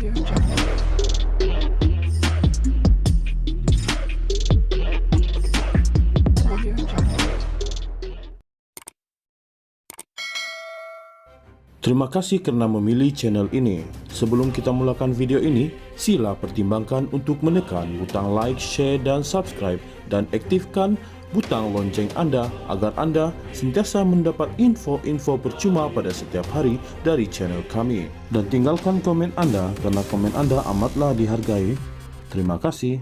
Terima kasih kerana memilih channel ini. Sebelum kita mulakan video ini, sila pertimbangkan untuk menekan butang like, share dan subscribe dan aktifkan butang lonceng anda agar anda sentiasa mendapat info-info percuma pada setiap hari dari channel kami. Dan tinggalkan komen anda kerana komen anda amatlah dihargai. Terima kasih.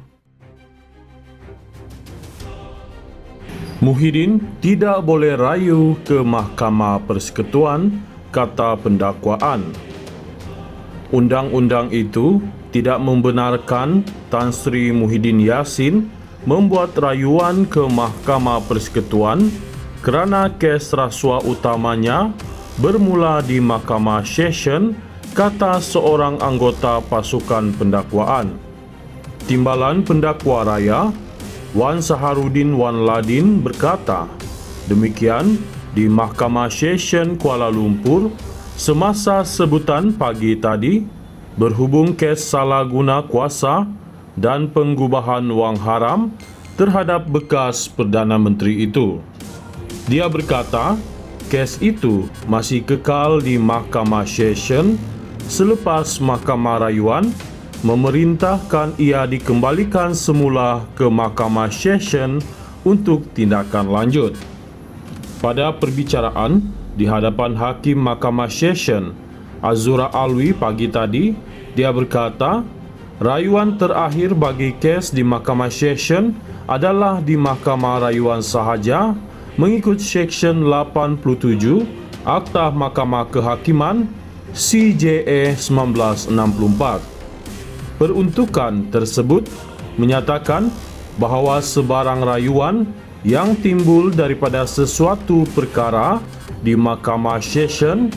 Muhyiddin tidak boleh rayu ke Mahkamah Persekutuan, kata pendakwaan. Undang-undang itu tidak membenarkan Tan Sri Muhyiddin Yassin membuat rayuan ke Mahkamah Persekutuan kerana kes rasuah utamanya bermula di Mahkamah Session, kata seorang anggota pasukan pendakwaan. Timbalan Pendakwa Raya, Wan Saharudin Wan Ladin berkata demikian di Mahkamah Session Kuala Lumpur semasa sebutan pagi tadi berhubung kes salah guna kuasa dan pengubahan wang haram terhadap bekas Perdana Menteri itu. Dia berkata, kes itu masih kekal di Mahkamah Session selepas Mahkamah Rayuan memerintahkan ia dikembalikan semula ke Mahkamah Session untuk tindakan lanjut. Pada perbicaraan di hadapan Hakim Mahkamah Session Azura Alwi pagi tadi, dia berkata, rayuan terakhir bagi kes di Mahkamah Session adalah di Mahkamah Rayuan sahaja mengikut Seksyen 87 Akta Mahkamah Kehakiman CJA 1964. Peruntukan tersebut menyatakan bahawa sebarang rayuan yang timbul daripada sesuatu perkara di Mahkamah Session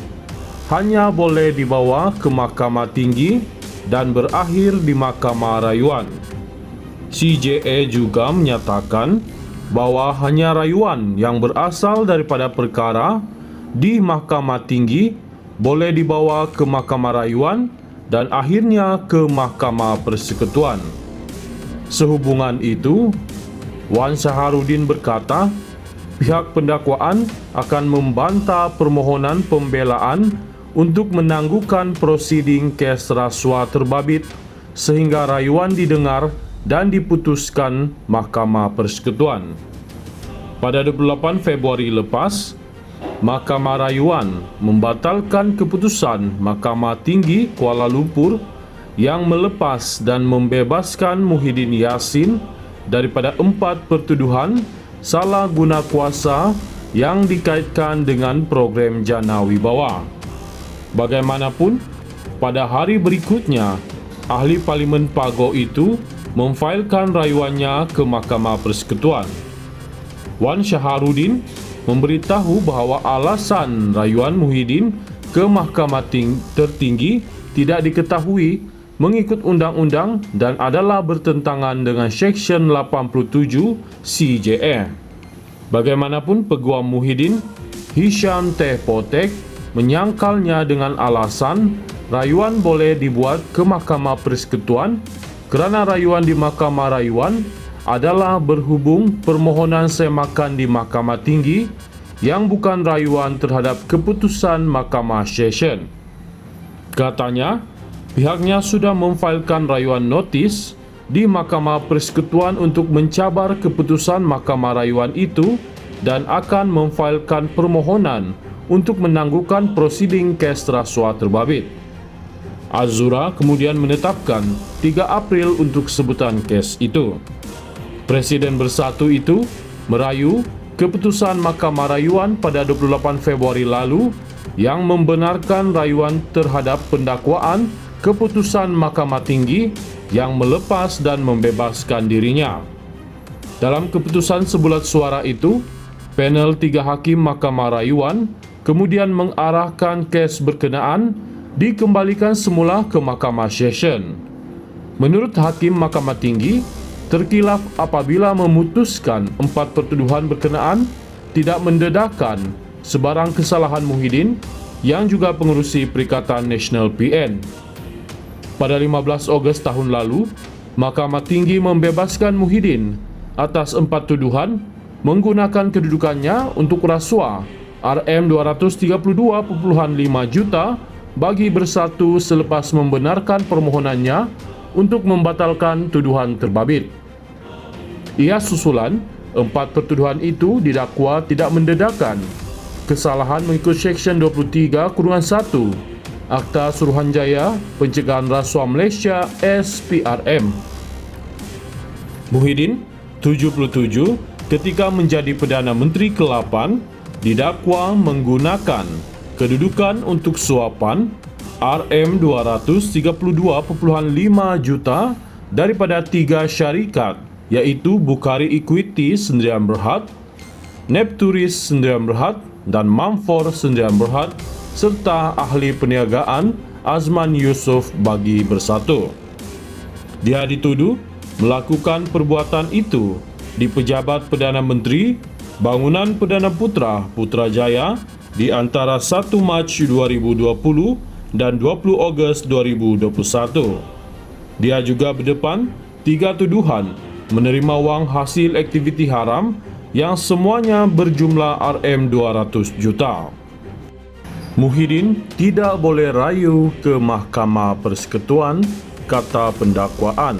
hanya boleh dibawa ke Mahkamah Tinggi dan berakhir di Mahkamah Rayuan. CJA juga menyatakan bahawa hanya rayuan yang berasal daripada perkara di Mahkamah Tinggi boleh dibawa ke Mahkamah Rayuan dan akhirnya ke Mahkamah Persekutuan. Sehubungan itu, Wan Saharudin berkata, pihak pendakwaan akan membantah permohonan pembelaan untuk menangguhkan prosiding kes rasuah terbabit sehingga rayuan didengar dan diputuskan Mahkamah Persekutuan. Pada 28 Februari lepas, Mahkamah Rayuan membatalkan keputusan Mahkamah Tinggi Kuala Lumpur yang melepas dan membebaskan Muhyiddin Yassin daripada 4 pertuduhan salah guna kuasa yang dikaitkan dengan program Jana Wibawa. Bagaimanapun, pada hari berikutnya, ahli Parlimen Pago itu memfailkan rayuannya ke Mahkamah Persekutuan. Wan Saharudin memberitahu bahawa alasan rayuan Muhyiddin ke Mahkamah Tertinggi tidak diketahui mengikut undang-undang dan adalah bertentangan dengan Seksyen 87 CJA. Bagaimanapun, Peguam Muhyiddin, Hisham Teh Potek, menyangkalnya dengan alasan rayuan boleh dibuat ke Mahkamah Persekutuan kerana rayuan di Mahkamah Rayuan adalah berhubung permohonan semakan di Mahkamah Tinggi yang bukan rayuan terhadap keputusan Mahkamah Session. Katanya, pihaknya sudah memfailkan rayuan notis di Mahkamah Persekutuan untuk mencabar keputusan Mahkamah Rayuan itu dan akan memfailkan permohonan untuk menangguhkan prosiding kes rasuah terbabit. Azura kemudian menetapkan 3 April untuk sebutan kes itu. Presiden Bersatu itu merayu keputusan Mahkamah Rayuan pada 28 Februari lalu yang membenarkan rayuan terhadap pendakwaan keputusan Mahkamah Tinggi yang melepas dan membebaskan dirinya. Dalam keputusan sebulat suara itu, panel 3 hakim Mahkamah Rayuan kemudian mengarahkan kes berkenaan dikembalikan semula ke Mahkamah Session. Menurut Hakim Mahkamah Tinggi, terkilaf apabila memutuskan 4 pertuduhan berkenaan tidak mendedahkan sebarang kesalahan Muhyiddin yang juga pengerusi Perikatan Nasional PN. Pada 15 Ogos tahun lalu, Mahkamah Tinggi membebaskan Muhyiddin atas 4 tuduhan menggunakan kedudukannya untuk rasuah Rm232.5 juta bagi bersatu selepas membenarkan permohonannya untuk membatalkan tuduhan terbabit. Ia susulan 4 pertuduhan itu didakwa tidak mendedahkan kesalahan mengikut Seksyen 23(1) Akta Suruhanjaya Pencegahan Rasuah Malaysia SPRM. Muhyiddin, 77, ketika menjadi Perdana Menteri ke-8, didakwa menggunakan kedudukan untuk suapan Rm232.5 juta daripada 3 syarikat, iaitu Bukhari Equity Sdn Bhd, Nepturis Sdn Bhd dan Mamfor Sdn Bhd, serta ahli perniagaan Azman Yusof bagi bersatu. Dia dituduh melakukan perbuatan itu di Pejabat Perdana Menteri, Bangunan Perdana Putra Putrajaya di antara 1 Mac 2020 dan 20 Ogos 2021. Dia juga berdepan 3 tuduhan menerima wang hasil aktiviti haram yang semuanya berjumlah Rm200 juta. Muhyiddin tidak boleh rayu ke Mahkamah Persekutuan, kata pendakwaan.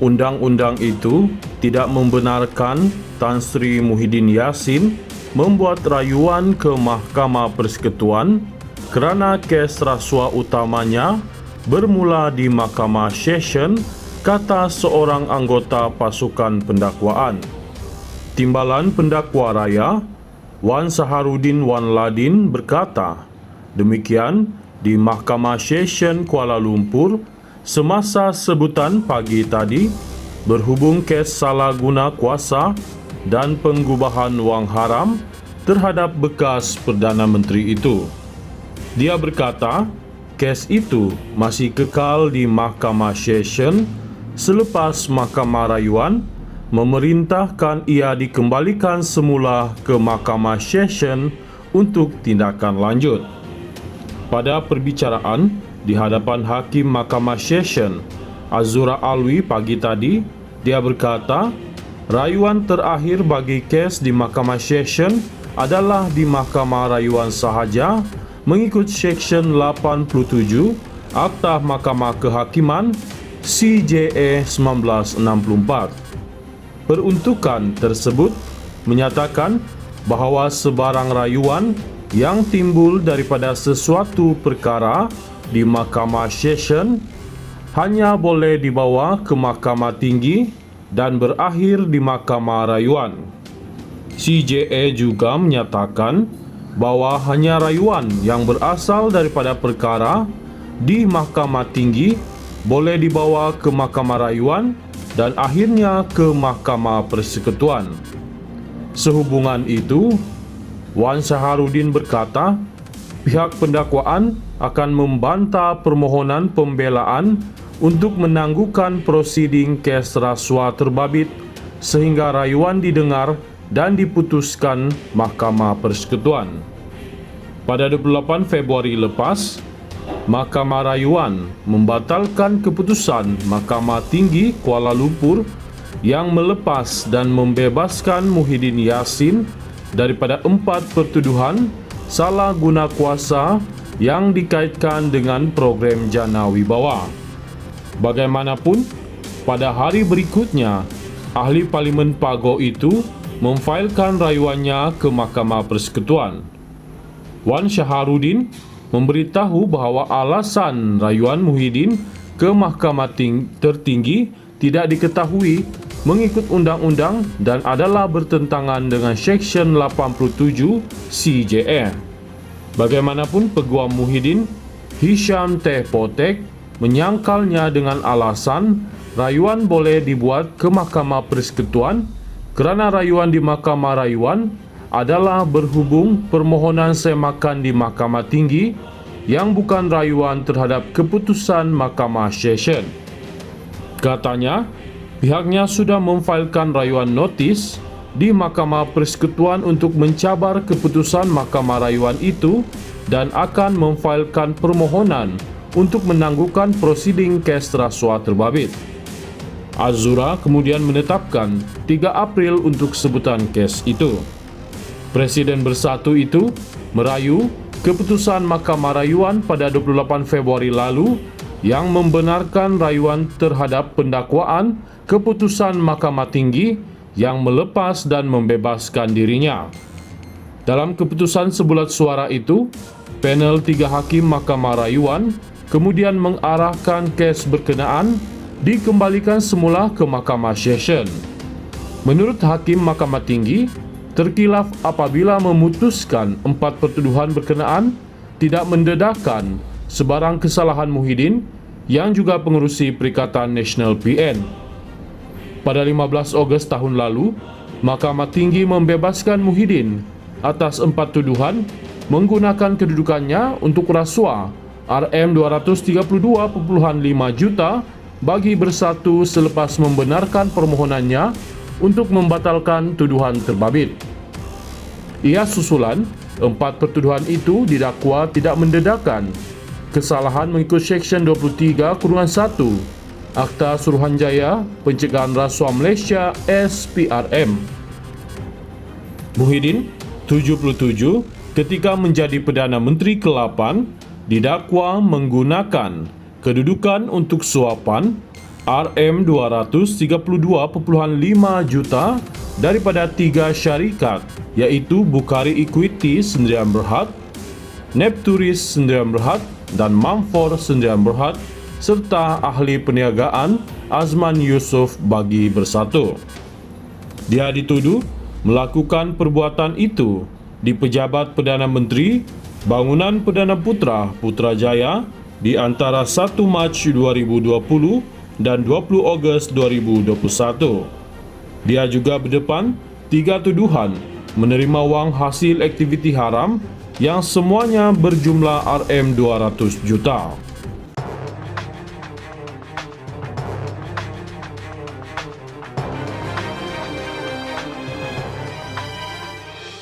Undang-undang itu tidak membenarkan Tan Sri Muhyiddin Yassin membuat rayuan ke Mahkamah Persekutuan kerana kes rasuah utamanya bermula di Mahkamah Session, kata seorang anggota pasukan pendakwaan. Timbalan Pendakwa Raya Wan Saharudin Wan Ladin berkata demikian di Mahkamah Session Kuala Lumpur semasa sebutan pagi tadi berhubung kes salah guna kuasa dan pengubahan wang haram terhadap bekas Perdana Menteri itu. Dia berkata kes itu masih kekal di Mahkamah Session selepas Mahkamah Rayuan memerintahkan ia dikembalikan semula ke Mahkamah Session untuk tindakan lanjut. Pada perbicaraan di hadapan Hakim Mahkamah Session Azura Alwi pagi tadi, dia berkata rayuan terakhir bagi kes di Mahkamah Session adalah di Mahkamah Rayuan sahaja mengikut Seksyen 87 Akta Mahkamah Kehakiman CJA 1964. Peruntukan tersebut menyatakan bahawa sebarang rayuan yang timbul daripada sesuatu perkara di Mahkamah Session hanya boleh dibawa ke Mahkamah Tinggi dan berakhir di Mahkamah Rayuan. CJA juga menyatakan bahawa hanya rayuan yang berasal daripada perkara di Mahkamah Tinggi boleh dibawa ke Mahkamah Rayuan dan akhirnya ke Mahkamah Persekutuan. Sehubungan itu, Wan Saharudin berkata, pihak pendakwaan akan membantah permohonan pembelaan untuk menangguhkan prosiding kes rasuah terbabit sehingga rayuan didengar dan diputuskan Mahkamah Persekutuan. Pada 28 Februari lepas, Mahkamah Rayuan membatalkan keputusan Mahkamah Tinggi Kuala Lumpur yang melepas dan membebaskan Muhyiddin Yassin daripada 4 pertuduhan salah guna kuasa yang dikaitkan dengan program Jana Wibawa. Bagaimanapun, pada hari berikutnya, ahli Parlimen Pago itu memfailkan rayuannya ke Mahkamah Persekutuan. Wan Saharudin memberitahu bahawa alasan rayuan Muhyiddin ke Mahkamah Tertinggi tidak diketahui mengikut undang-undang dan adalah bertentangan dengan Seksyen 87 CJA. Bagaimanapun, Peguam Muhyiddin, Hisham Teh Potek, menyangkalnya dengan alasan rayuan boleh dibuat ke Mahkamah Persekutuan kerana rayuan di Mahkamah Rayuan adalah berhubung permohonan semakan di Mahkamah Tinggi yang bukan rayuan terhadap keputusan Mahkamah Session. Katanya, pihaknya sudah memfailkan rayuan notis di Mahkamah Persekutuan untuk mencabar keputusan Mahkamah Rayuan itu dan akan memfailkan permohonan untuk menangguhkan prosiding kes rasuah terbabit. Azura kemudian menetapkan 3 April untuk sebutan kes itu. Presiden Bersatu itu merayu keputusan Mahkamah Rayuan pada 28 Februari lalu yang membenarkan rayuan terhadap pendakwaan keputusan Mahkamah Tinggi yang melepas dan membebaskan dirinya. Dalam keputusan sebulat suara itu, panel 3 hakim Mahkamah Rayuan kemudian mengarahkan kes berkenaan dikembalikan semula ke Mahkamah Session. Menurut Hakim Mahkamah Tinggi, terkilaf apabila memutuskan 4 pertuduhan berkenaan tidak mendedahkan sebarang kesalahan Muhyiddin yang juga pengerusi Perikatan Nasional PN. Pada 15 Ogos tahun lalu, Mahkamah Tinggi membebaskan Muhyiddin atas 4 tuduhan menggunakan kedudukannya untuk rasuah RM232.5 juta bagi Bersatu selepas membenarkan permohonannya untuk membatalkan tuduhan terbabit. Ia susulan 4 pertuduhan itu didakwa tidak mendedahkan kesalahan mengikut Seksyen 23(1) Akta Suruhanjaya Pencegahan Rasuah Malaysia SPRM. Muhyiddin, 77, ketika menjadi Perdana Menteri ke-8, didakwa menggunakan kedudukan untuk suapan RM232.5 juta daripada 3 syarikat iaitu Bukhari Equity Sdn Bhd, Nepturis Sdn Bhd dan Mamfor Sdn Bhd serta ahli perniagaan Azman Yusof bagi Bersatu. Dia dituduh melakukan perbuatan itu di Pejabat Perdana Menteri Bangunan Perdana Putra Putrajaya di antara 1 Mac 2020 dan 20 Ogos 2021. Dia juga berdepan 3 tuduhan menerima wang hasil aktiviti haram yang semuanya berjumlah RM200 juta.